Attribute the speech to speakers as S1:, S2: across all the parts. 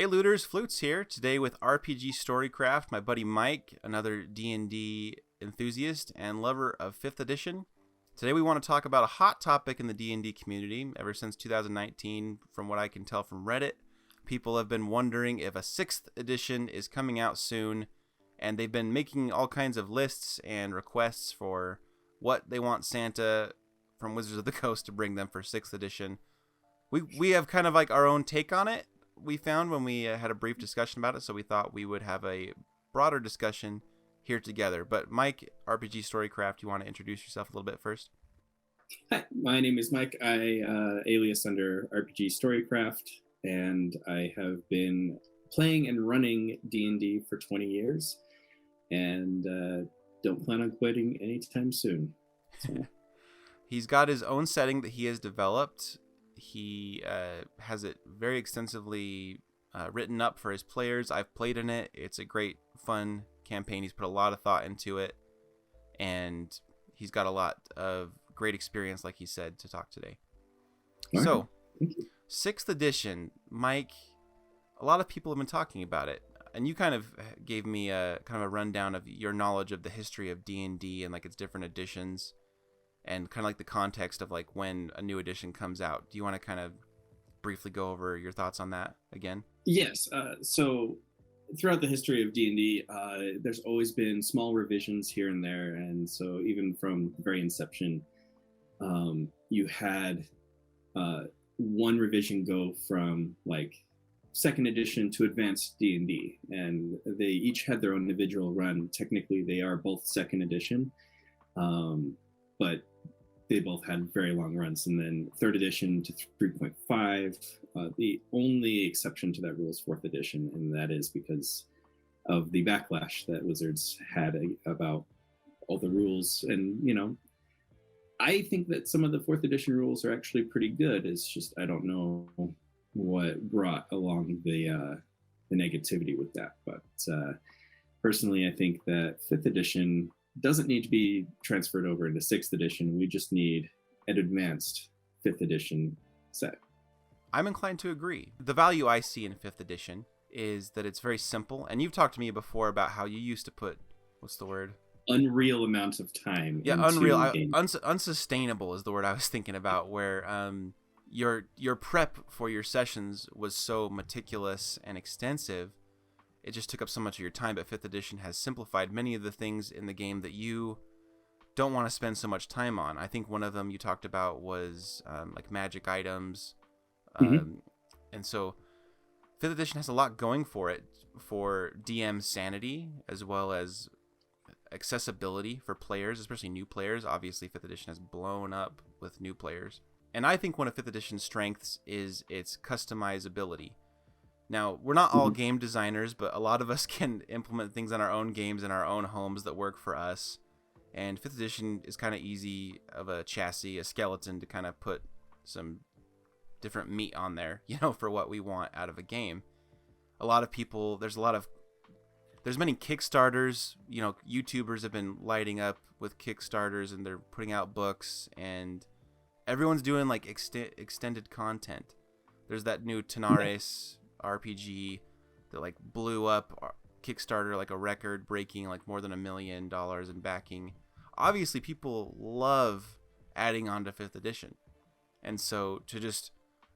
S1: Hey Looters, Flutes here, today with RPG Storycraft, my buddy Mike, another D&D enthusiast and lover of 5th edition. Today we want to talk about a hot topic in the D&D community. Ever since 2019, from what I can tell from Reddit, people have been wondering if a 6th edition is coming out soon, and they've been making all kinds of lists and requests for what they want Santa from Wizards of the Coast to bring them for 6th edition. We have kind of like our own take on it, we found when we had a brief discussion about it, so we thought we would have a broader discussion here together. But Mike, RPG Storycraft, you want to introduce yourself a little bit first?
S2: Hi, my name is Mike. I alias under RPG Storycraft, and I have been playing and running D&D for 20 years, and don't plan on quitting anytime soon. So.
S1: He's got his own setting that he has developed. He has it very extensively written up for his players. I've played in it. It's a great, fun campaign. He's put a lot of thought into it, and he's got a lot of great experience, like he said, to talk today.
S2: All
S1: So,
S2: right.
S1: 6th edition, Mike, a lot of people have been talking about it, and you kind of gave me a kind of a rundown of your knowledge of the history of D&D and like its different editions, and kind of like the context of like when a new edition comes out. Do you want to kind of briefly go over your thoughts on that again?
S2: Yes. So throughout the history of D&D, there's always been small revisions here and there, and so even from the very inception, you had one revision go from like 2nd edition to advanced D&D, and they each had their own individual run. Technically, they are both 2nd edition, but they both had very long runs. And then 3rd edition to 3.5, the only exception to that rule is 4th edition, and that is because of the backlash that Wizards had about all the rules. And I think that some of the 4th edition rules are actually pretty good. It's just I don't know what brought along the negativity with that. But personally, I think that 5th edition doesn't need to be transferred over into 6th edition. We just need an advanced 5th edition set.
S1: I'm inclined to agree. The value I see in 5th edition is that it's very simple. And you've talked to me before about how you used to put, what's the word?
S2: Unreal amounts of time.
S1: Yeah, unreal. Unsustainable is the word I was thinking about, where your prep for your sessions was so meticulous and extensive. It just took up so much of your time, but 5th edition has simplified many of the things in the game that you don't want to spend so much time on. I think one of them you talked about was like magic items. And so 5th edition has a lot going for it, for DM sanity, as well as accessibility for players, especially new players. Obviously, 5th edition has blown up with new players. And I think one of 5th edition's strengths is its customizability. Now, we're not all game designers, but a lot of us can implement things on our own games in our own homes that work for us. And 5th edition is kind of easy of a chassis, a skeleton to kind of put some different meat on there, for what we want out of a game. A lot of people, there's many Kickstarters, YouTubers have been lighting up with Kickstarters, and they're putting out books, and everyone's doing like extended content. There's that new Tanares RPG that like blew up Kickstarter like a record, breaking like more than $1 million in backing. Obviously, people love adding on to 5th edition, and so to just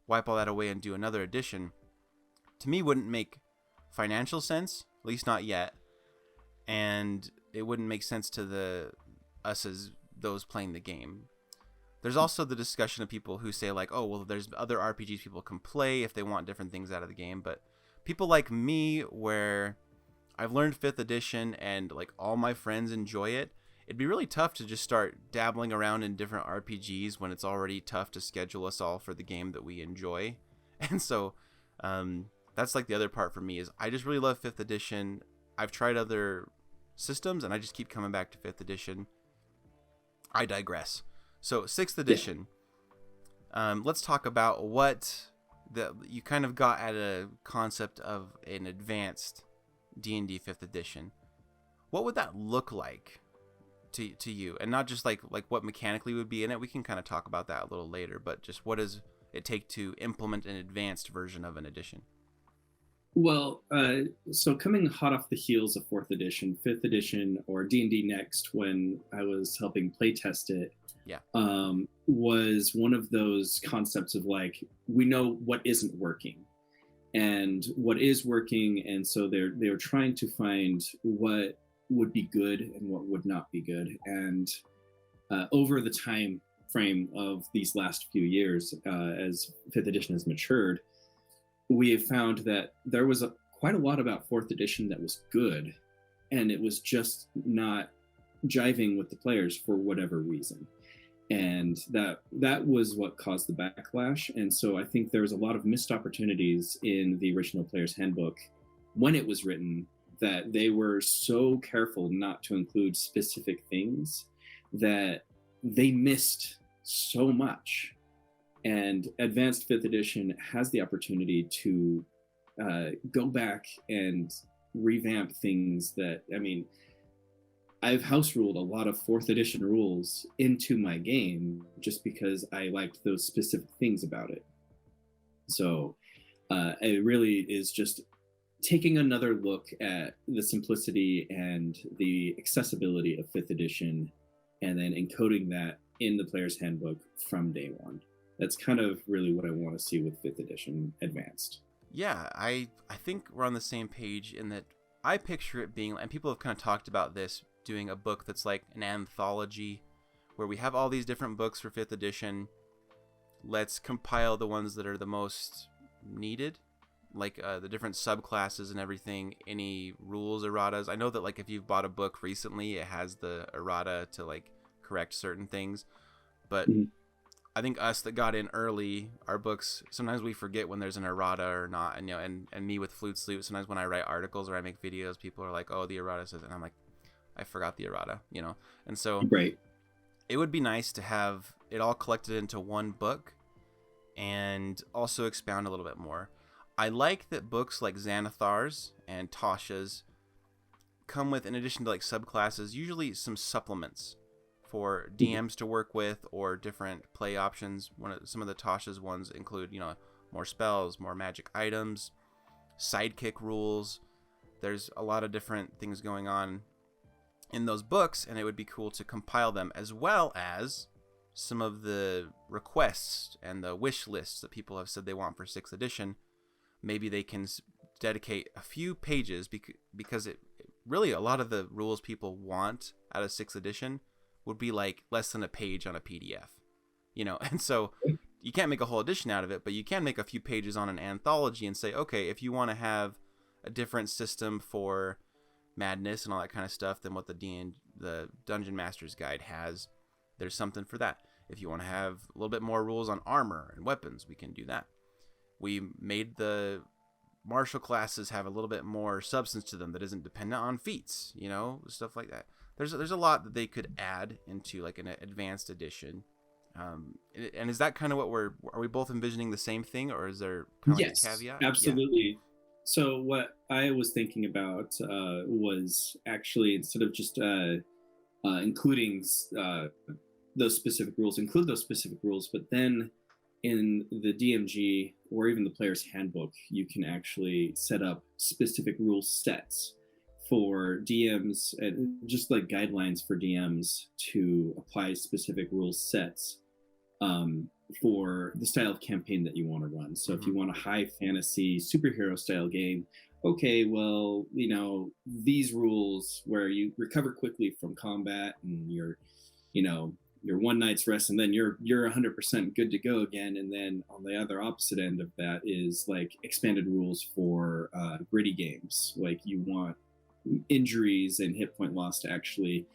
S1: wipe all that away and do another edition, to me, wouldn't make financial sense, at least not yet, and it wouldn't make sense to us as those playing the game. There's also the discussion of people who say like, oh, well, there's other RPGs people can play if they want different things out of the game. But people like me, where I've learned 5th edition and like all my friends enjoy it, it'd be really tough to just start dabbling around in different RPGs when it's already tough to schedule us all for the game that we enjoy. And so that's like the other part for me, is I just really love 5th edition. I've tried other systems and I just keep coming back to 5th edition. I digress. So 6th edition, let's talk about what you kind of got at a concept of an advanced D&D 5th edition. What would that look like to you? And not just like what mechanically would be in it. We can kind of talk about that a little later, but just what does it take to implement an advanced version of an edition?
S2: Well, so coming hot off the heels of fourth edition, fifth edition, or D&D Next, when I was helping playtest it,
S1: Yeah.
S2: was one of those concepts of like, we know what isn't working and what is working, and so they're trying to find what would be good and what would not be good. And over the time frame of these last few years, as fifth edition has matured, we have found that there was quite a lot about fourth edition that was good, and it was just not jiving with the players for whatever reason, and that was what caused the backlash. And so I think there was a lot of missed opportunities in the original player's handbook when it was written, that they were so careful not to include specific things that they missed so much. And advanced fifth edition has the opportunity to go back and revamp things that, I mean, I've house ruled a lot of fourth edition rules into my game just because I liked those specific things about it. So it really is just taking another look at the simplicity and the accessibility of fifth edition, and then encoding that in the player's handbook from day one. That's kind of really what I want to see with fifth edition advanced.
S1: Yeah, I think we're on the same page in that I picture it being, and people have kind of talked about this, doing a book that's like an anthology where we have all these different books for 5th edition. Let's compile the ones that are the most needed, like the different subclasses and everything, any rules erratas. I know that like if you've bought a book recently, it has the errata to like correct certain things, but I think us that got in early, our books, sometimes we forget when there's an errata or not. And, you know, and me with Flute Salute, sometimes when I write articles or I make videos, people are like, oh, the errata says, and I'm like, I forgot the errata, you know? And so
S2: Right.
S1: It would be nice to have it all collected into one book and also expound a little bit more. I like that books like Xanathar's and Tasha's come with, in addition to like subclasses, usually some supplements for DMs to work with or different play options. Some of the Tasha's ones include, you know, more spells, more magic items, sidekick rules. There's a lot of different things going on in those books, and it would be cool to compile them, as well as some of the requests and the wish lists that people have said they want for 6th edition. Maybe they can dedicate a few pages, because it really, a lot of the rules people want out of 6th edition would be like less than a page on a PDF, you know. And so you can't make a whole edition out of it, but you can make a few pages on an anthology and say, okay, if you want to have a different system for madness and all that kind of stuff than what the Dungeon Master's Guide has, there's something for that. If you want to have a little bit more rules on armor and weapons, we can do that. We made the martial classes have a little bit more substance to them that isn't dependent on feats, you know, stuff like that. There's a lot that they could add into like an advanced edition. And is that kind of what are we both envisioning the same thing, or is there kind of
S2: Yes,
S1: like a caveat?
S2: absolutely. Yeah. So what I was thinking about was actually, instead of just including those specific rules, include those specific rules, but then in the DMG or even the player's handbook, you can actually set up specific rule sets for DMs, and just like guidelines for DMs to apply specific rule sets for the style of campaign that you want to run. So if you want a high fantasy superhero style game, okay, well, you know, these rules where you recover quickly from combat and you're, you know, your one night's rest, and then you're 100% good to go again. And then on the other opposite end of that is like expanded rules for gritty games. Like you want injuries and hit point loss to actually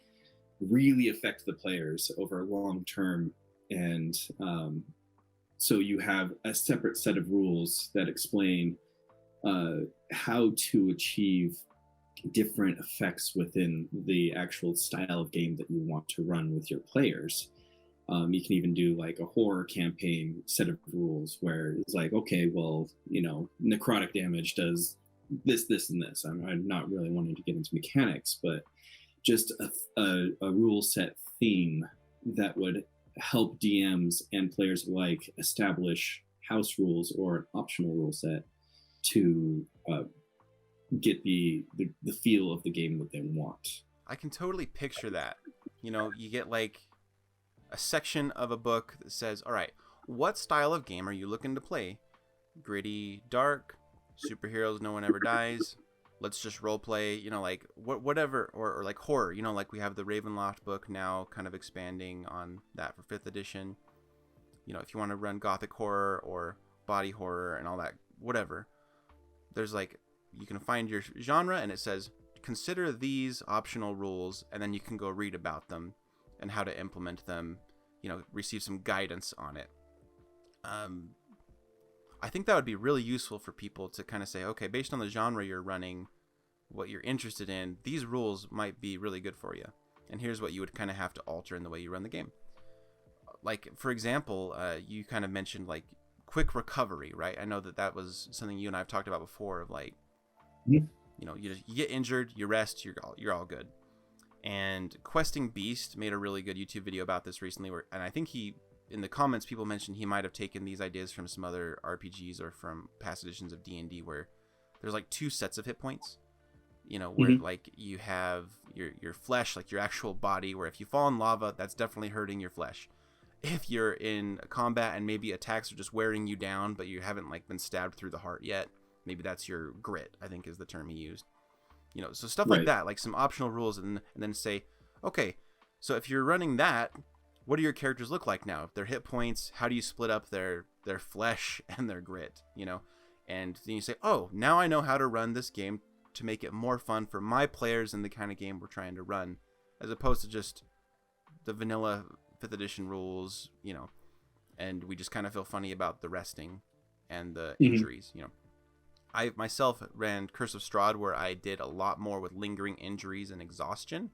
S2: really affect the players over long term. And so you have a separate set of rules that explain how to achieve different effects within the actual style of game that you want to run with your players. You can even do like a horror campaign set of rules where it's like, okay, well, you know, necrotic damage does this, this, and this. I'm not really wanting to get into mechanics, but just a rule set theme that would help DMs and players alike establish house rules or an optional rule set to get the feel of the game that they want.
S1: I can totally picture that. You get like a section of a book that says, all right, what style of game are you looking to play? Gritty, dark, superheroes, no one ever dies. Let's just role play, like whatever, or like horror, like we have the Ravenloft book now kind of expanding on that for 5th edition. If you want to run gothic horror or body horror and all that, whatever. There's like, you can find your genre and it says, consider these optional rules, and then you can go read about them and how to implement them, receive some guidance on it. I think that would be really useful for people to kind of say, okay, based on the genre you're running, what you're interested in, these rules might be really good for you. And here's what you would kind of have to alter in the way you run the game. Like, for example, you kind of mentioned like quick recovery, right? I know that was something you and I have talked about before of like, you get injured, you rest, you're all good. And Questing Beast made a really good YouTube video about this recently, and I think in the comments, people mentioned he might have taken these ideas from some other RPGs or from past editions of D&D, where there's like 2 sets of hit points, where like you have your flesh, like your actual body, where if you fall in lava, that's definitely hurting your flesh. If you're in combat and maybe attacks are just wearing you down, but you haven't like been stabbed through the heart yet, maybe that's your grit, I think is the term he used. So stuff like that, like some optional rules, and then say, okay, so if you're running that, what do your characters look like now? Their hit points, how do you split up their flesh and their grit, And then you say, oh, now I know how to run this game to make it more fun for my players and the kind of game we're trying to run, as opposed to just the vanilla 5th edition rules, and we just kind of feel funny about the resting and the injuries, I myself ran Curse of Strahd, where I did a lot more with lingering injuries and exhaustion,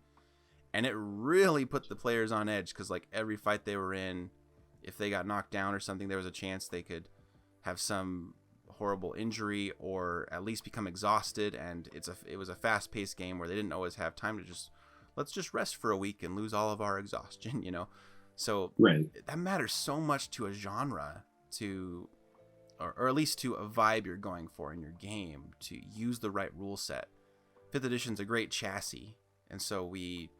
S1: and it really put the players on edge, because like every fight they were in, if they got knocked down or something, there was a chance they could have some horrible injury or at least become exhausted, and it was a fast-paced game where they didn't always have time to let's just rest for a week and lose all of our exhaustion, So that matters so much to a genre, or at least to a vibe you're going for in your game, to use the right rule set. 5th edition's a great chassis, and so we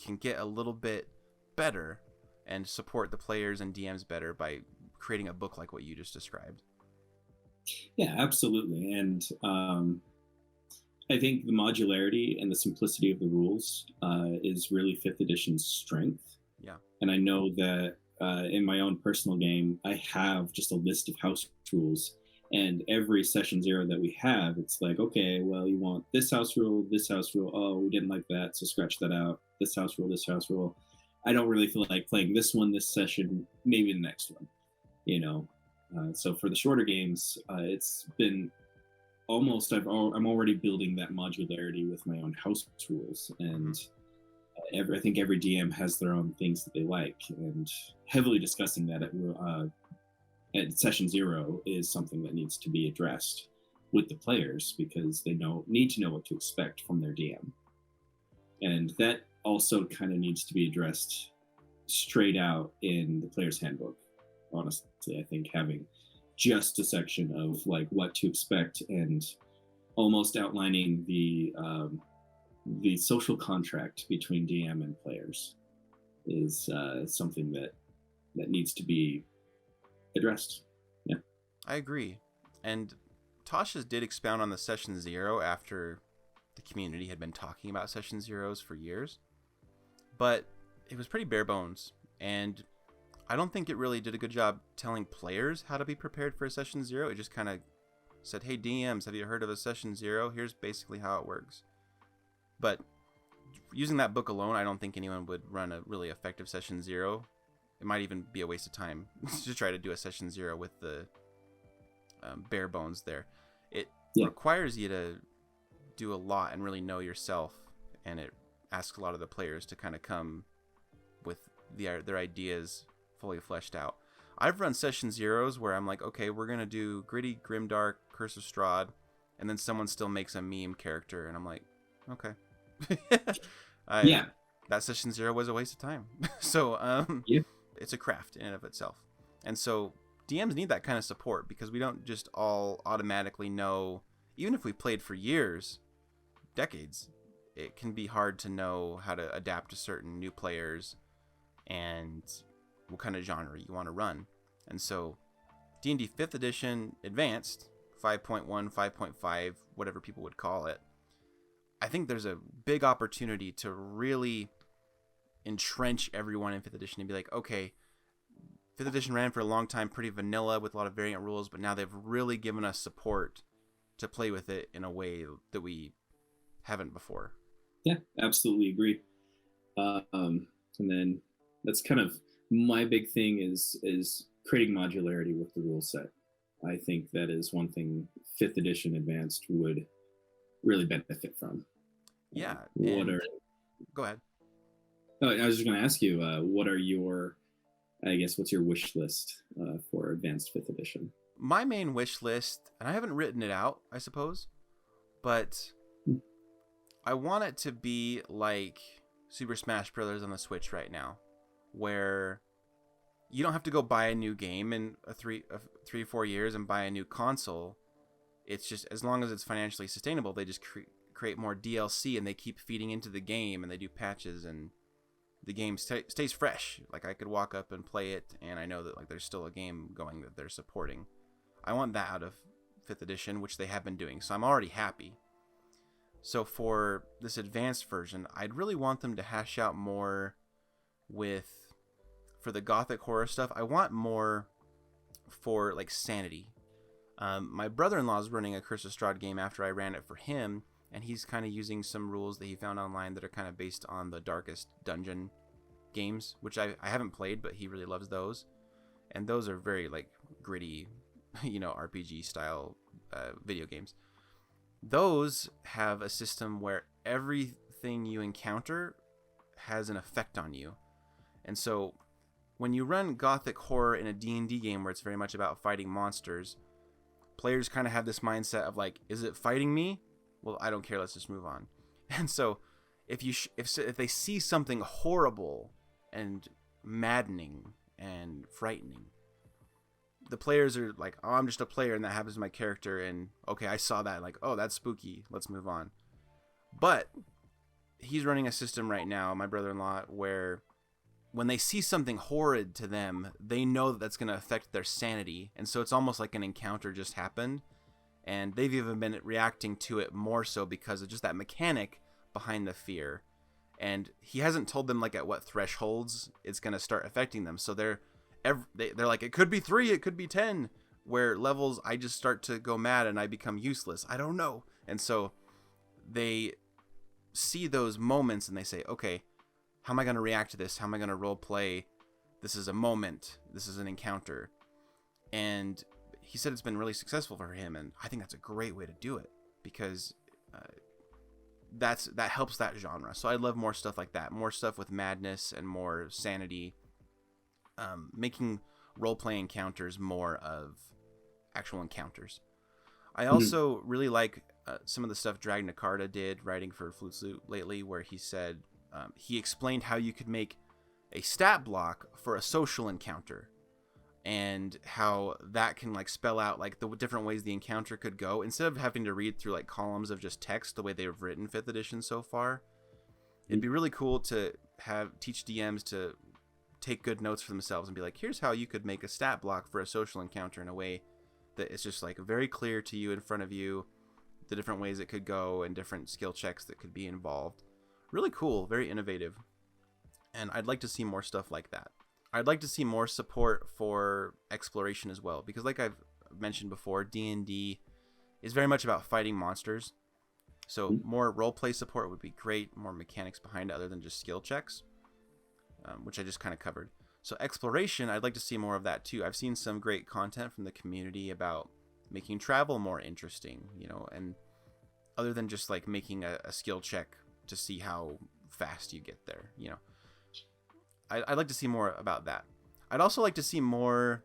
S1: can get a little bit better and support the players and DMs better by creating a book like what you just described.
S2: Yeah, absolutely. And I think the modularity and the simplicity of the rules is really 5th edition's strength.
S1: Yeah.
S2: And I know that in my own personal game, I have just a list of house rules. And every session 0 that we have, it's like, okay, well, you want this house rule, this house rule. Oh, we didn't like that, so scratch that out. This house rule, this house rule. I don't really feel like playing this one this session, maybe the next one, So for the shorter games, it's been almost, I'm already building that modularity with my own house rules. And I think every DM has their own things that they like, and heavily discussing that at session 0 is something that needs to be addressed with the players, because they need to know what to expect from their DM. And that also kind of needs to be addressed straight out in the player's handbook. Honestly, I think having just a section of like what to expect and almost outlining the social contract between DM and players is something that needs to be addressed. Yeah,
S1: I agree. And Tasha's did expound on the session 0 after the community had been talking about session 0s for years, but it was pretty bare bones, and I don't think it really did a good job telling players how to be prepared for a session 0. It just kind of said, hey DMs, have you heard of a session 0? Here's basically how it works. But using that book alone, I don't think anyone would run a really effective session 0. It might even be a waste of time to try to do a session 0 with the bare bones there. It requires you to do a lot and really know yourself, and it asks a lot of the players to kind of come with their ideas fully fleshed out. I've run session 0s where I'm like, okay, we're going to do gritty, grimdark, Curse of Strahd, and then someone still makes a meme character, and I'm like, okay. That session 0 was a waste of time. So it's a craft in and of itself. And so DMs need that kind of support because we don't just all automatically know, even if we played for years, decades, it can be hard to know how to adapt to certain new players and what kind of genre you want to run. And so D&D 5th edition advanced 5.1, 5.5, whatever people would call it, I think there's a big opportunity to really entrench everyone in 5th edition and be like, okay, 5th edition ran for a long time pretty vanilla with a lot of variant rules, but now they've really given us support to play with it in a way that we haven't before.
S2: Yeah, absolutely agree. And then that's kind of my big thing is creating modularity with the rule set. I think that is one thing 5th edition advanced would really benefit from.
S1: Yeah. Go ahead.
S2: Oh, I was just going to ask you, what are your, I guess, what's your wish list for advanced 5th edition?
S1: My main wish list, and I haven't written it out, I suppose, but I want it to be like Super Smash Bros. On the Switch right now, where you don't have to go buy a new game in 3 or 4 years and buy a new console. It's just, as long as it's financially sustainable, they just create more DLC and they keep feeding into the game and they do patches and the game stays fresh. Like, I could walk up and play it and I know that like there's still a game going that they're supporting. I want that out of 5th edition, which they have been doing, so I'm already happy. So for this advanced version, I'd really want them to hash out more for the gothic horror stuff. I want more for like sanity. My brother-in-law is running a Curse of Strahd game after I ran it for him, and he's kind of using some rules that he found online that are kind of based on the Darkest Dungeon games, which I haven't played, but he really loves those. And those are very like gritty, RPG style video games. Those have a system where everything you encounter has an effect on you. And so when you run gothic horror in a D&D game where it's very much about fighting monsters, players kind of have this mindset of like, is it fighting me? Well, I don't care, let's just move on. And so if they see something horrible and maddening and frightening, the players are like, oh, I'm just a player and that happens to my character, and okay, I saw that, like, oh, that's spooky, let's move on. But he's running a system right now, my brother-in-law, where when they see something horrid to them, they know that that's going to affect their sanity, and so it's almost like an encounter just happened, and they've even been reacting to it more so because of just that mechanic behind the fear. And he hasn't told them like at what thresholds it's going to start affecting them, so they're like, it could be 3, it could be 10, where levels I just start to go mad and I become useless. I don't know. And so they see those moments and they say, okay, how am I going to react to this? How am I going to role play? This is a moment. This is an encounter. And he said it's been really successful for him, and I think that's a great way to do it because that helps that genre. So I'd love more stuff like that, more stuff with madness and more sanity. Making role-play encounters more of actual encounters. I also really like some of the stuff Drag Nakarta did writing for Flute Salute lately, where he said he explained how you could make a stat block for a social encounter and how that can like spell out like the different ways the encounter could go instead of having to read through like columns of just text the way they've written 5th edition so far. It'd be really cool to teach DMs to take good notes for themselves and be like, here's how you could make a stat block for a social encounter in a way that is just like very clear to you in front of you, the different ways it could go and different skill checks that could be involved. Really cool, very innovative. And I'd like to see more stuff like that. I'd like to see more support for exploration as well, because like I've mentioned before, D&D is very much about fighting monsters. So more roleplay support would be great, more mechanics behind it other than just skill checks. Which I just kind of covered. So exploration, I'd like to see more of that too. I've seen some great content from the community about making travel more interesting, and other than just like making a skill check to see how fast you get there, I'd like to see more about that. I'd also like to see more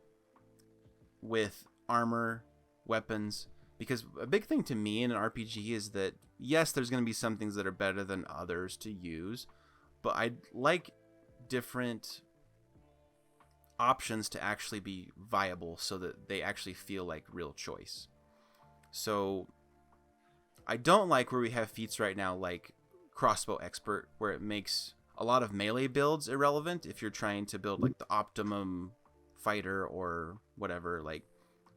S1: with armor, weapons, because a big thing to me in an RPG is that, yes, there's going to be some things that are better than others to use, but I'd like different options to actually be viable so that they actually feel like real choice. So I don't like where we have feats right now like crossbow expert, where it makes a lot of melee builds irrelevant if you're trying to build like the optimum fighter or whatever. Like,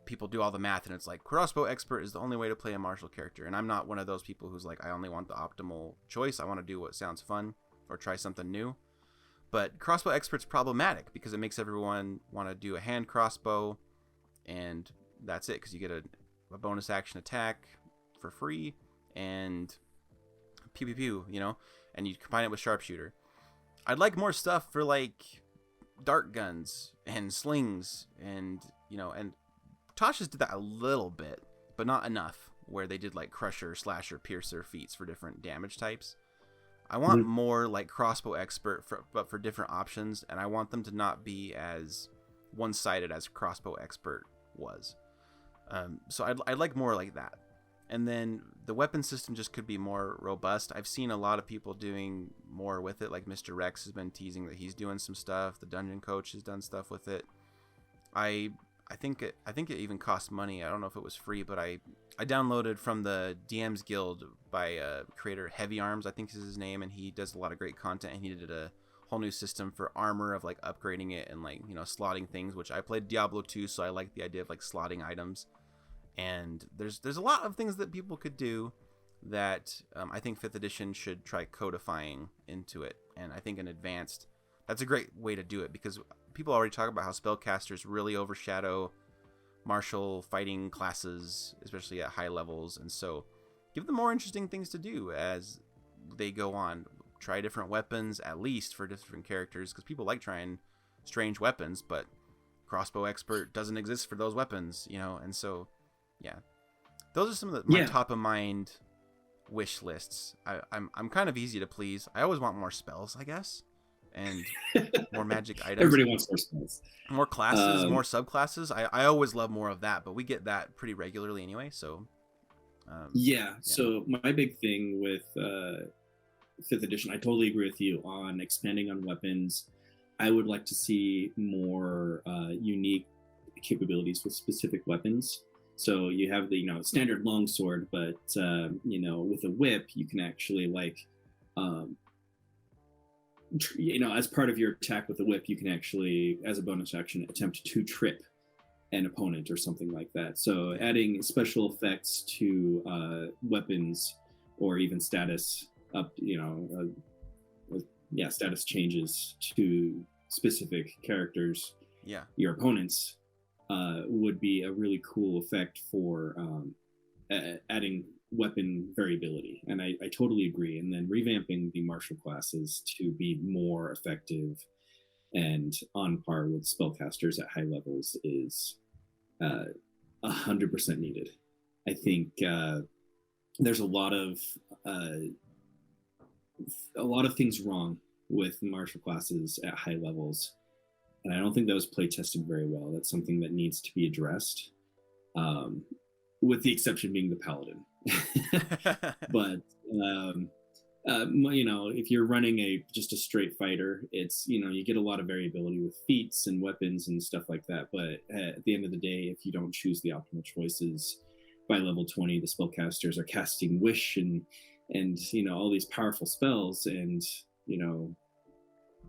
S1: people do all the math and it's like crossbow expert is the only way to play a martial character, and I'm not one of those people who's like, I only want the optimal choice. I want to do what sounds fun or try something new. But crossbow expert's problematic because it makes everyone want to do a hand crossbow, and that's it, because you get a bonus action attack for free and pew pew pew, you know, and you combine it with sharpshooter. I'd like more stuff for like dart guns and slings, and you know, and Tasha's did that a little bit, but not enough, where they did like crusher, slasher, piercer feats for different damage types. I want more like crossbow expert, but for different options, and I want them to not be as one-sided as crossbow expert was. So I'd like more like that. And then the weapon system just could be more robust. I've seen a lot of people doing more with it, like Mr. Rex has been teasing that he's doing some stuff. The Dungeon Coach has done stuff with it. I think it even cost money. I don't know if it was free, but I downloaded from the DM's Guild by creator Heavy Arms, I think is his name, and he does a lot of great content, and he did a whole new system for armor of like upgrading it and like, you know, slotting things, which I played Diablo 2, so I like the idea of like slotting items. And there's a lot of things that people could do that I think 5th edition should try codifying into it. And I think that's a great way to do it, because people already talk about how spellcasters really overshadow martial fighting classes, especially at high levels. And so give them more interesting things to do as they go on. Try different weapons, at least for different characters, because people like trying strange weapons, but crossbow expert doesn't exist for those weapons, you know. And so yeah, those are some of my top of mind wish lists. I'm kind of easy to please. I always want more spells, I guess, and more magic items.
S2: Everybody wants more spells,
S1: more classes, more subclasses. I always love more of that, but we get that pretty regularly anyway. So
S2: So my big thing with 5th edition, I totally agree with you on expanding on weapons. I would like to see more unique capabilities with specific weapons. So you have the, you know, standard longsword, but you know, with a whip you can actually like you know, as part of your attack with the whip, you can actually, as a bonus action, attempt to trip an opponent or something like that. So adding special effects to weapons, or even status up, you know, status changes to specific characters, your opponents, would be a really cool effect for adding weapon variability. And I totally agree. And then revamping the martial classes to be more effective and on par with spellcasters at high levels is 100% needed. I think there's a lot of things wrong with martial classes at high levels, and I don't think that was play tested very well. That's something that needs to be addressed, with the exception being the paladin. But you know, if you're running just a straight fighter, it's, you know, you get a lot of variability with feats and weapons and stuff like that. But at the end of the day, if you don't choose the optimal choices, by level 20, the spellcasters are casting wish and you know, all these powerful spells, and you know,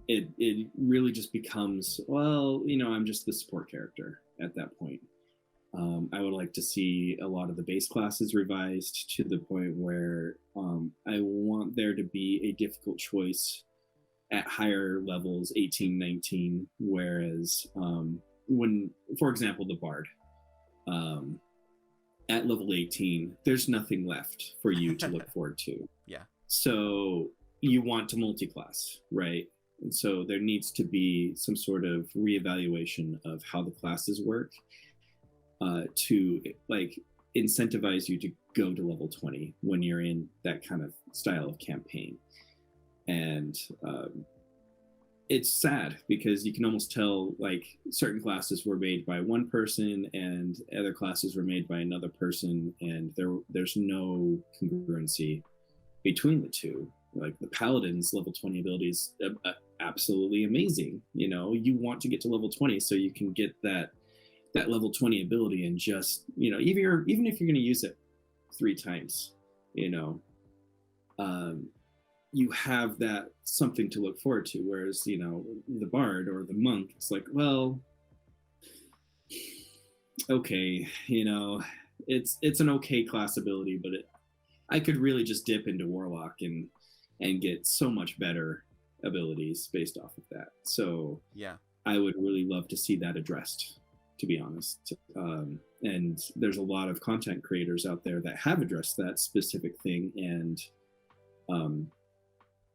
S2: it really just becomes, well, you know, I'm just the support character at that point. I would like to see a lot of the base classes revised to the point where I want there to be a difficult choice at higher levels, 18, 19, whereas when, for example, the Bard, at level 18, there's nothing left for you to look forward to.
S1: Yeah. So
S2: you want to multi-class, right? And so there needs to be some sort of reevaluation of how the classes work, to like incentivize you to go to level 20 when you're in that kind of style of campaign. And it's sad because you can almost tell like certain classes were made by one person and other classes were made by another person, and there's no congruency between the two. Like the Paladin's level 20 abilities, absolutely amazing. You know, you want to get to level 20 so you can get that level 20 ability, and just, you know, even if you're going to use it 3 times, you know, um, you have that something to look forward to. Whereas, you know, the bard or the monk, it's like, well, okay, you know, it's an okay class ability, but I could really just dip into warlock and get so much better abilities based off of that. So
S1: Yeah.
S2: I would really love to see that addressed, to be honest. And there's a lot of content creators out there that have addressed that specific thing, and um,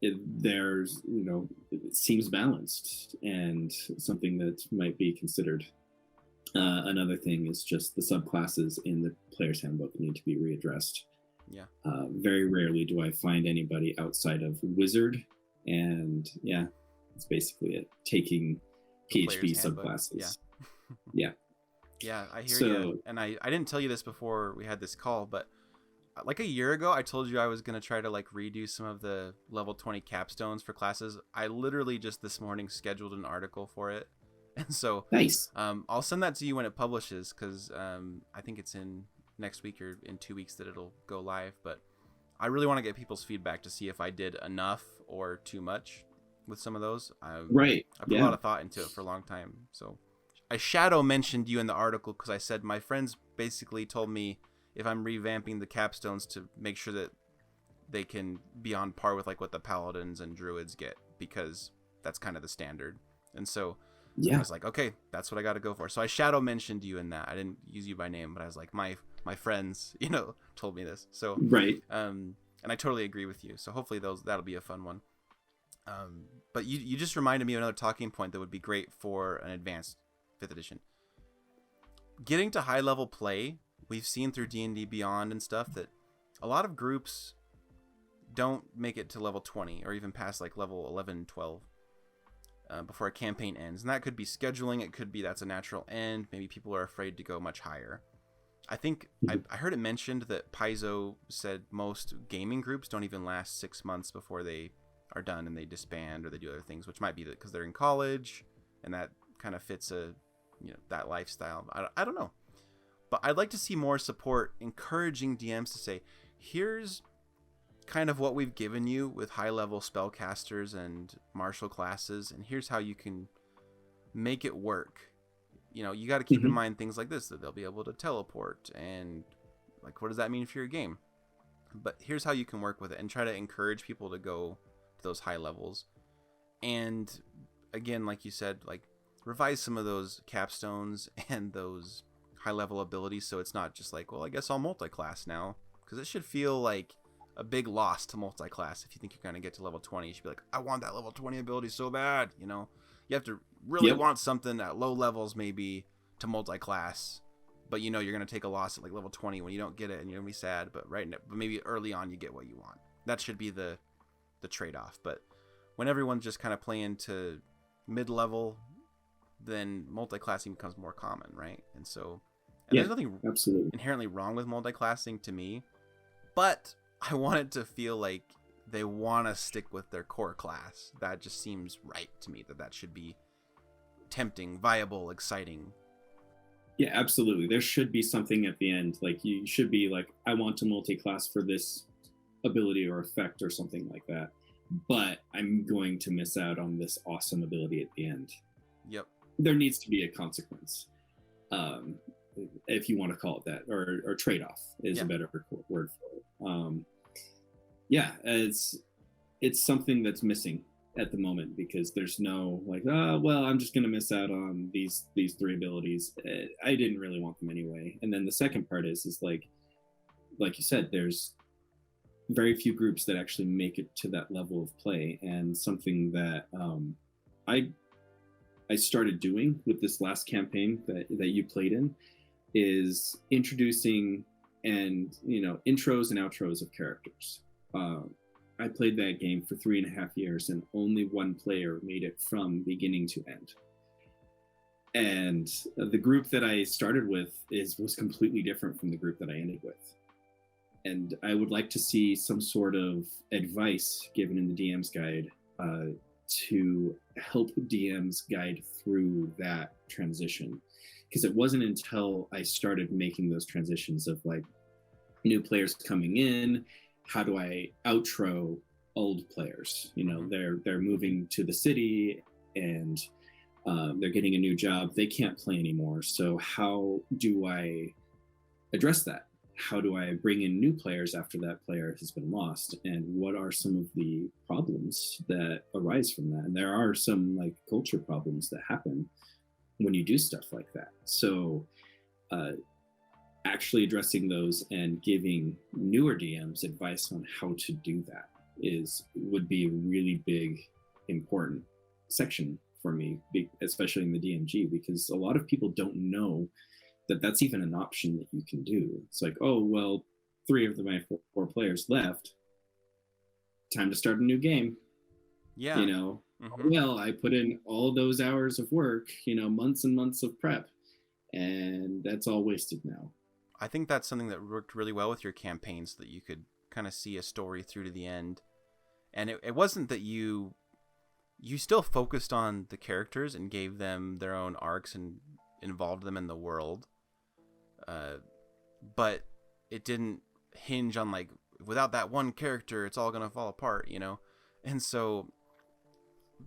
S2: there's, you know, it seems balanced and something that might be considered. Another thing is just the subclasses in the player's handbook need to be readdressed.
S1: Yeah.
S2: Very rarely do I find anybody outside of wizard, and yeah, that's basically it. Taking PHB subclasses.
S1: Yeah.
S2: Yeah.
S1: Yeah, I hear
S2: So
S1: you. And I didn't tell you this before we had this call, but like a year ago, I told you I was going to try to like redo some of the level 20 capstones for classes. I literally just this morning scheduled an article for it. And so
S2: nice.
S1: I'll send that to you when it publishes, because I think it's in next week or in 2 weeks that it'll go live. But I really want to get people's feedback to see if I did enough or too much with some of those.
S2: Right.
S1: I put a lot of thought into it for a long time. So I shadow mentioned you in the article because I said my friends basically told me if I'm revamping the capstones to make sure that they can be on par with like what the paladins and druids get, because that's kind of the standard. And so I was like, okay, that's what I got to go for. So I shadow mentioned you in that. I didn't use you by name, but I was like, my friends, you know, told me this. So
S2: right.
S1: And I totally agree with you. So hopefully that'll be a fun one. But you just reminded me of another talking point that would be great for an advanced 5th edition. Getting to high level play, we've seen through D&D Beyond and stuff that a lot of groups don't make it to level 20 or even past like level 11, 12 before a campaign ends. And that could be scheduling. It could be that's a natural end. Maybe people are afraid to go much higher. I think I heard it mentioned that Paizo said most gaming groups don't even last 6 months before they are done and they disband or they do other things, which might be because they're in college and that kind of fits that lifestyle. I don't know. But I'd like to see more support encouraging DMs to say, here's kind of what we've given you with high-level spellcasters and martial classes, and here's how you can make it work. You know, you got to keep in mind things like this, that they'll be able to teleport, and like, what does that mean for your game? But here's how you can work with it, and try to encourage people to go to those high levels. And again, like you said, like revise some of those capstones and those high-level abilities, so it's not just like, well, I guess I'll multi-class now, because it should feel like a big loss to multi-class. If you think you're going to get to level 20, you should be like, I want that level 20 ability so bad. You know, you have to really want something at low levels maybe to multi-class, but you know you're going to take a loss at like level 20 when you don't get it, and you're going to be sad. But but maybe early on you get what you want. That should be the trade-off. But when everyone's just kind of playing to mid-level, then multi-classing becomes more common, right? And so there's nothing
S2: absolutely
S1: inherently wrong with multi-classing to me, but I want it to feel like they want to stick with their core class. That just seems right to me, that should be tempting, viable, exciting.
S2: Yeah, absolutely. There should be something at the end. Like, you should be like, I want to multi-class for this ability or effect or something like that, but I'm going to miss out on this awesome ability at the end.
S1: Yep.
S2: There needs to be a consequence, if you want to call it that, or trade-off is a better word for it. It's something that's missing at the moment, because there's no like, well, I'm just going to miss out on these 3 abilities. I didn't really want them anyway. And then the second part is like you said, there's very few groups that actually make it to that level of play. And something that I started doing with this last campaign that you played in is introducing and, you know, intros and outros of characters. I played that game for 3.5 years, and only one player made it from beginning to end. And the group that I started with was completely different from the group that I ended with. And I would like to see some sort of advice given in the DM's guide to help DMs guide through that transition. Because it wasn't until I started making those transitions of like new players coming in, how do I outro old players? You know, they're moving to the city and they're getting a new job. They can't play anymore. So how do I address that? How do I bring in new players after that player has been lost? And what are some of the problems that arise from that? And there are some like culture problems that happen when you do stuff like that. So actually addressing those and giving newer DMs advice on how to do that would be a really big, important section for me, especially in the DMG, because a lot of people don't know that that's even an option that you can do. It's like, oh, well, 3 of my 4 players left. Time to start a new game.
S1: Yeah.
S2: You know, well, I put in all those hours of work, you know, months and months of prep, and that's all wasted now.
S1: I think that's something that worked really well with your campaign, so that you could kind of see a story through to the end. And it wasn't that you still focused on the characters and gave them their own arcs and involved them in the world. But it didn't hinge on like, without that one character, it's all going to fall apart, you know? And so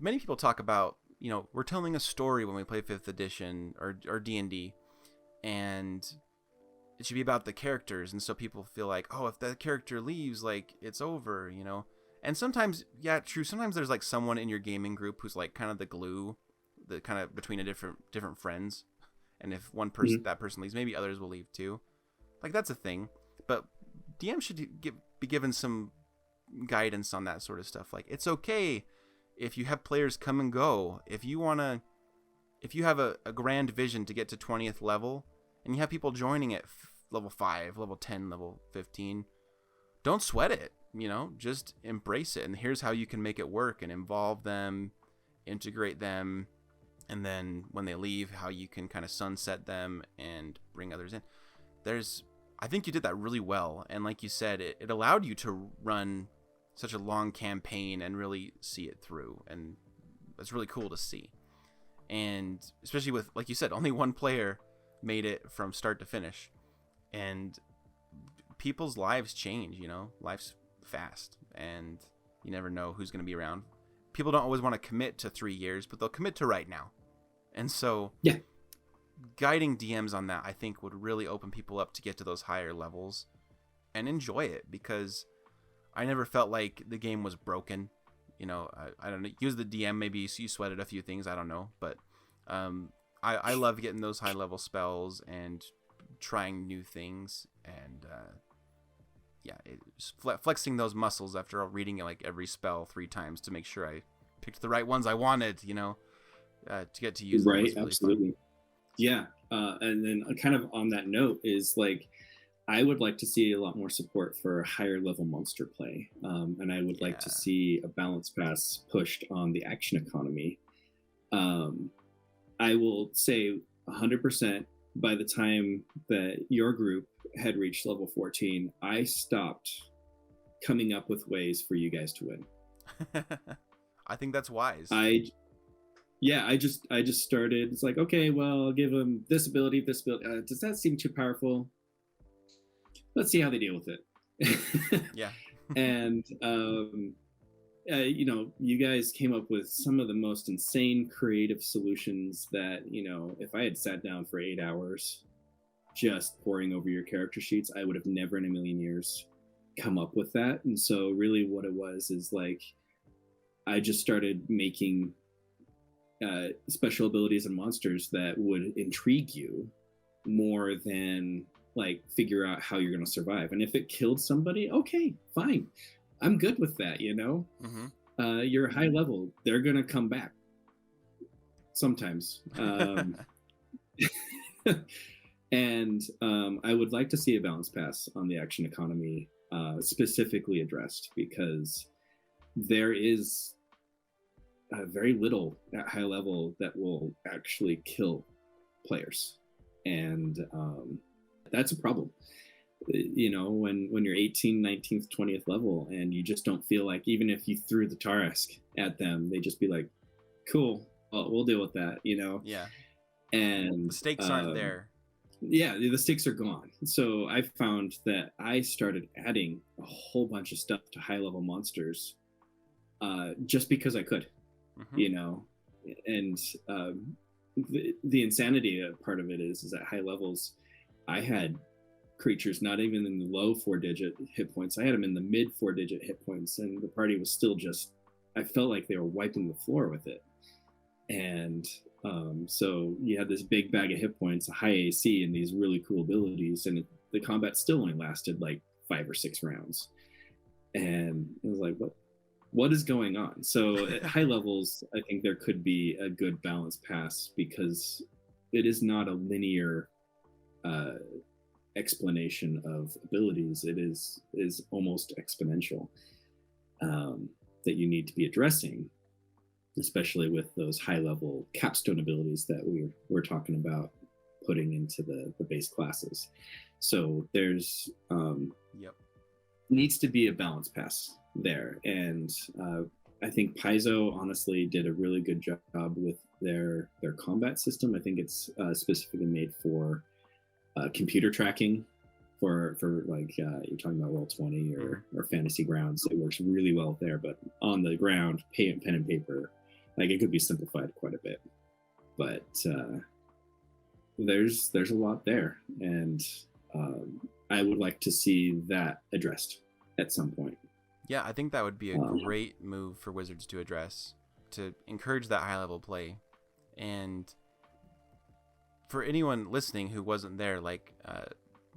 S1: many people talk about, you know, we're telling a story when we play 5th edition or D&D, and it should be about the characters. And so people feel like, oh, if that character leaves, like, it's over, you know? And sometimes, yeah, true, sometimes there's like someone in your gaming group who's like kind of the glue, the kind of between a different friends. And if one person, that person leaves, maybe others will leave too. Like, that's a thing. But DM should be given some guidance on that sort of stuff. Like, it's okay if you have players come and go. If you have a grand vision to get to 20th level, and you have people joining at level 5, level 10, level 15, don't sweat it, you know? Just embrace it. And here's how you can make it work and involve them, integrate them, and then when they leave, how you can kind of sunset them and bring others in. I think you did that really well. And like you said, it allowed you to run such a long campaign and really see it through. And it's really cool to see. And especially with, like you said, only one player made it from start to finish. And people's lives change, you know? Life's fast, and you never know who's going to be around. People don't always want to commit to 3 years, but they'll commit to right now. And so guiding DMs on that, I think, would really open people up to get to those higher levels and enjoy it, because I never felt like the game was broken. You know, I don't know, use the DM, maybe you sweated a few things, I don't know, but I love getting those high level spells and trying new things, and flexing those muscles after reading like every spell 3 times to make sure I picked the right ones I wanted, you know, to get to use them.
S2: Right,
S1: really
S2: absolutely. Fun. Yeah, and then kind of on that note is like, I would like to see a lot more support for higher level monster play, and I would like to see a balance pass pushed on the action economy. I will say 100%. By the time that your group had reached level 14, I stopped coming up with ways for you guys to win.
S1: I think that's wise.
S2: I just started. It's like, okay, well, I'll give them this ability. Does that seem too powerful? Let's see how they deal with it.
S1: Yeah.
S2: And you know, you guys came up with some of the most insane creative solutions that, you know, if I had sat down for 8 hours just poring over your character sheets, I would have never in a million years come up with that. And so really what it was is like, I just started making special abilities and monsters that would intrigue you more than like figure out how you're going to survive. And if it killed somebody, okay, fine. I'm good with that, you know?
S1: Mm-hmm.
S2: You're high level. They're going to come back sometimes. And I would like to see a balance pass on the action economy specifically addressed, because there is very little at high level that will actually kill players. And that's a problem. when you're 18, 19th, 20th level, and you just don't feel like, even if you threw the Tarask at them, they just be like, cool, well, we'll deal with that.
S1: Yeah.
S2: And
S1: The stakes aren't there.
S2: yeah, the stakes are gone. So I found that I started adding a whole bunch of stuff to high level monsters, just because I could,
S1: Mm-hmm.
S2: and the insanity part of it is at high levels, I had creatures not even in the low 4-digit hit points. I had them in the mid 4-digit hit points, and the party was still just. I felt like they were wiping the floor with it, and so you had this big bag of hit points, a high AC, and these really cool abilities, and the combat still only lasted like 5 or 6 rounds, and it was like, what is going on? So at high levels, I think there could be a good balance pass, because it is not a linear uh, explanation of abilities. It is almost exponential, that you need to be addressing, especially with those high level capstone abilities that we're talking about putting into the base classes. So there's
S1: Yep.
S2: needs to be a balance pass there, and I think Paizo honestly did a really good job with their combat system. I think it's specifically made for computer tracking, for like you're talking about Roll20 or Fantasy Grounds. It works really well there, but on the ground, pen and paper, like, it could be simplified quite a bit. But there's a lot there, and I would like to see that addressed at some point.
S1: Yeah, I think that would be a great move for Wizards to address, to encourage that high level play. And for anyone listening who wasn't there, like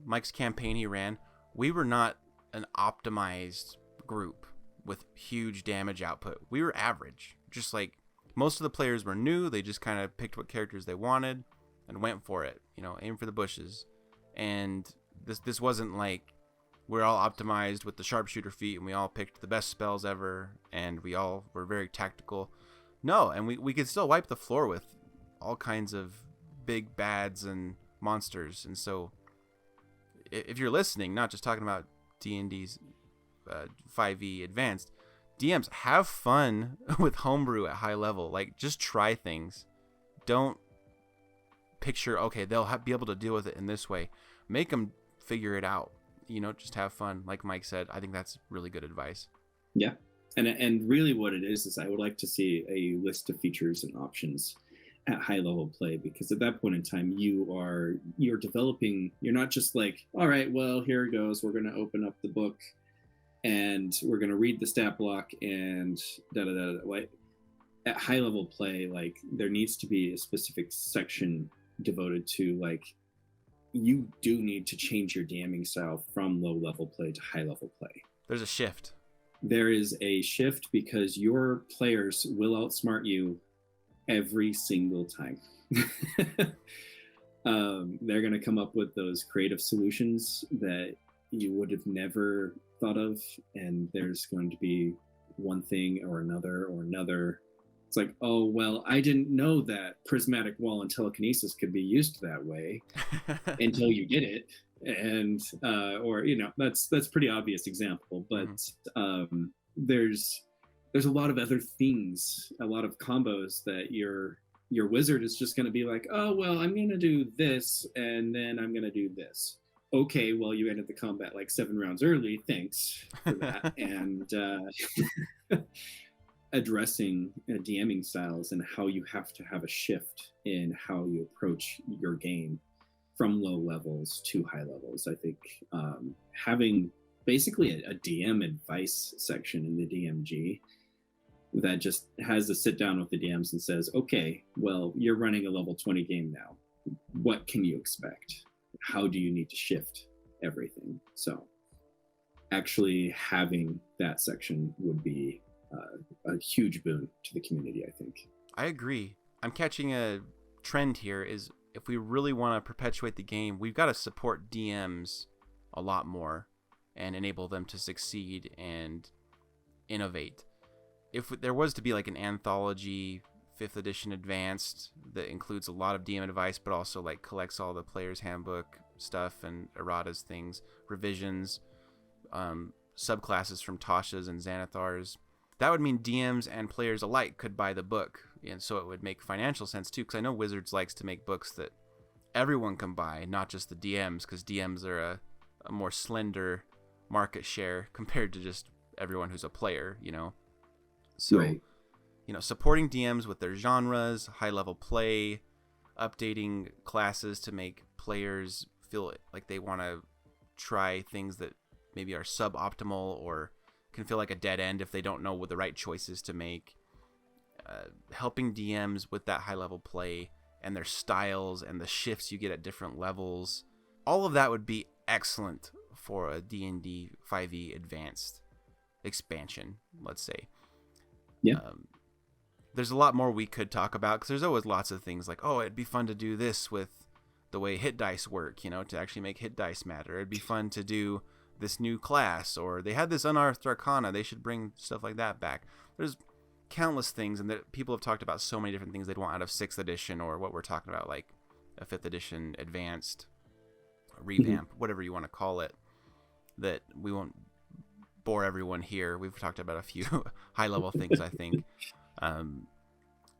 S1: Mike's campaign he ran, we were not an optimized group with huge damage output. We were average. Just like most of the players were new, they just kind of picked what characters they wanted and went for it, aim for the bushes. And this wasn't like we're all optimized with the sharpshooter feat and we all picked the best spells ever and we all were very tactical. No, and we could still wipe the floor with all kinds of big bads and monsters. And so if you're listening, not just talking about D&D's 5e advanced, DMs, have fun with homebrew at high level. Like, just try things. Don't picture, okay, they'll be able to deal with it in this way. Make them figure it out. Just have fun. Like Mike said, I think that's really good advice.
S2: Yeah. And really what it is I would like to see a list of features and options at high level play, because at that point in time you're developing. You're not just like, all right, well, here it goes, we're going to open up the book and we're going to read the stat block and da da da. Like, at high level play, like, there needs to be a specific section devoted to, like, you do need to change your DMing style from low level play to high level play.
S1: There's a shift.
S2: There is a shift because your players will outsmart you every single time. They're going to come up with those creative solutions that you would have never thought of, and there's going to be one thing or another. It's like, oh, well, I didn't know that prismatic wall and telekinesis could be used that way until you did it. And or that's pretty obvious example, but there's a lot of other things, a lot of combos that your wizard is just going to be like, oh, well, I'm going to do this and then I'm going to do this. Okay, well, you ended the combat like 7 rounds early, thanks for that. And addressing DMing styles and how you have to have a shift in how you approach your game from low levels to high levels. I think having basically a DM advice section in the DMG that just has a sit down with the DMs and says, okay, well, you're running a level 20 game now. What can you expect? How do you need to shift everything? So actually having that section would be a huge boon to the community, I think.
S1: I agree. I'm catching a trend here is, if we really want to perpetuate the game, we've got to support DMs a lot more and enable them to succeed and innovate. If there was to be like an anthology 5th edition advanced that includes a lot of DM advice but also like collects all the players handbook stuff and erratas things, revisions, subclasses from Tasha's and Xanathar's. That would mean DMs and players alike could buy the book, and so it would make financial sense too, because I know Wizards likes to make books that everyone can buy, not just the DMs, because DMs are a more slender market share compared to just everyone who's a player, you know? So,
S2: Right.
S1: you know, supporting DMs with their genres, high-level play, updating classes to make players feel like they want to try things that maybe are suboptimal or can feel like a dead end if they don't know what the right choices to make. Helping DMs with that high-level play and their styles and the shifts you get at different levels. All of that would be excellent for a D&D 5e advanced expansion, let's say.
S2: Yeah.
S1: There's a lot more we could talk about, because there's always lots of things like, oh, it'd be fun to do this with the way hit dice work, you know, to actually make hit dice matter. It'd be fun to do this new class, or they had this unearthed arcana, they should bring stuff like that back. There's countless things, and that people have talked about so many different things they'd want out of 6th edition, or what we're talking about, like a 5th edition advanced revamp, whatever you want to call it, that we won't bore everyone here. We've talked about a few high-level things, I think.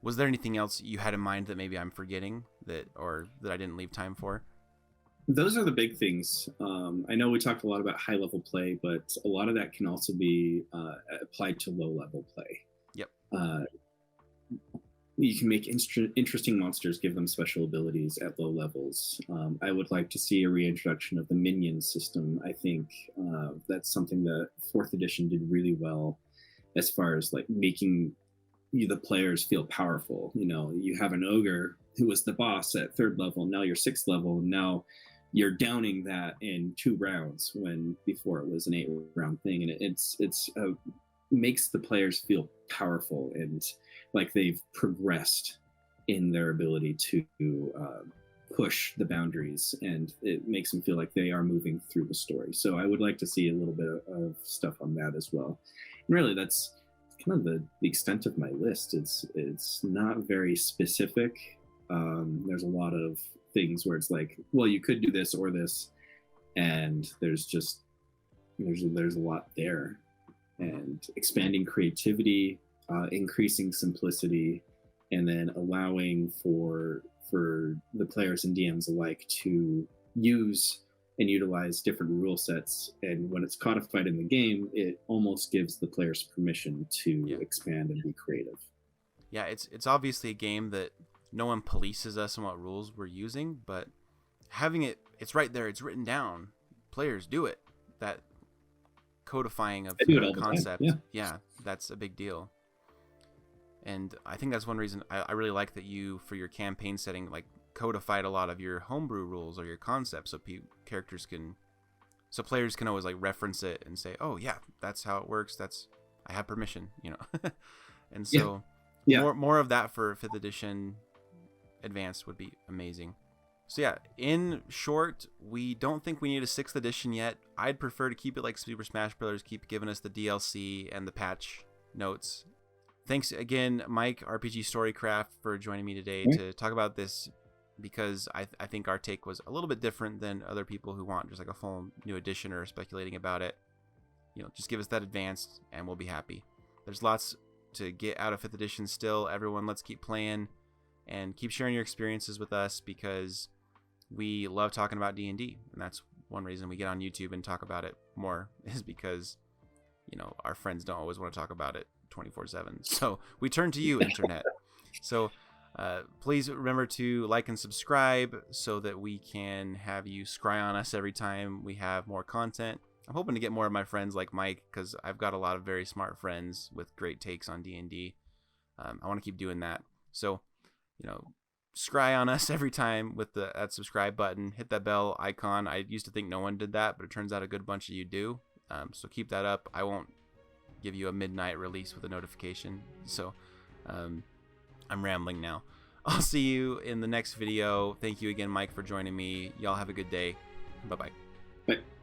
S1: Was there anything else you had in mind that maybe I'm forgetting that I didn't leave time for?
S2: Those are the big things. I know we talked a lot about high-level play, but a lot of that can also be applied to low-level play.
S1: Yep.
S2: You can make interesting monsters, give them special abilities at low levels. I would like to see a reintroduction of the minion system. I think that's something that 4th edition did really well, as far as like making the players feel powerful. You know, you have an ogre who was the boss at 3rd level, now you're 6th level, and now you're downing that in 2 rounds, when before it was an 8-round thing, and it's makes the players feel powerful and like they've progressed in their ability to push the boundaries, and it makes them feel like they are moving through the story. So I would like to see a little bit of stuff on that as well. And really, that's kind of the extent of my list. It's not very specific. There's a lot of things where it's like, well, you could do this or this, and there's a lot there. And expanding creativity, increasing simplicity, and then allowing for the players and DMs alike to use and utilize different rule sets. And when it's codified in the game, it almost gives the players permission to expand and be creative.
S1: Yeah, it's obviously a game that no one polices us on what rules we're using, but having it's right there, it's written down. Players do it. That codifying of the concept, yeah, that's a big deal. And I think that's one reason I really like that you, for your campaign setting, like codified a lot of your homebrew rules or your concepts, so players can always like reference it and say, oh yeah, that's how it works, I have permission, you know. And so more of that for 5th edition advanced would be amazing. So yeah, in short, we don't think we need a 6th edition yet. I'd prefer to keep it like Super Smash Bros. Keep giving us the DLC and the patch notes. Thanks again, Mike, RPG Storycraft, for joining me today to talk about this, because I think our take was a little bit different than other people who want just like a full new edition or speculating about it. You know, just give us that advanced and we'll be happy. There's lots to get out of 5th edition still. Everyone, let's keep playing and keep sharing your experiences with us, because we love talking about D&D, and that's one reason we get on YouTube and talk about it more, is because, you know, our friends don't always want to talk about it 24/7. So we turn to you, internet. So please remember to like and subscribe so that we can have you scry on us every time we have more content. I'm hoping to get more of my friends like Mike, because I've got a lot of very smart friends with great takes on D&D. I want to keep doing that. So, you know, scry on us every time with that subscribe button. Hit that bell icon. I used to think no one did that, but it turns out a good bunch of you do. So keep that up. I won't give you a midnight release with a notification. So I'm rambling now. I'll see you in the next video. Thank you again, Mike, for joining me. Y'all have a good day. Bye-bye.
S2: Bye.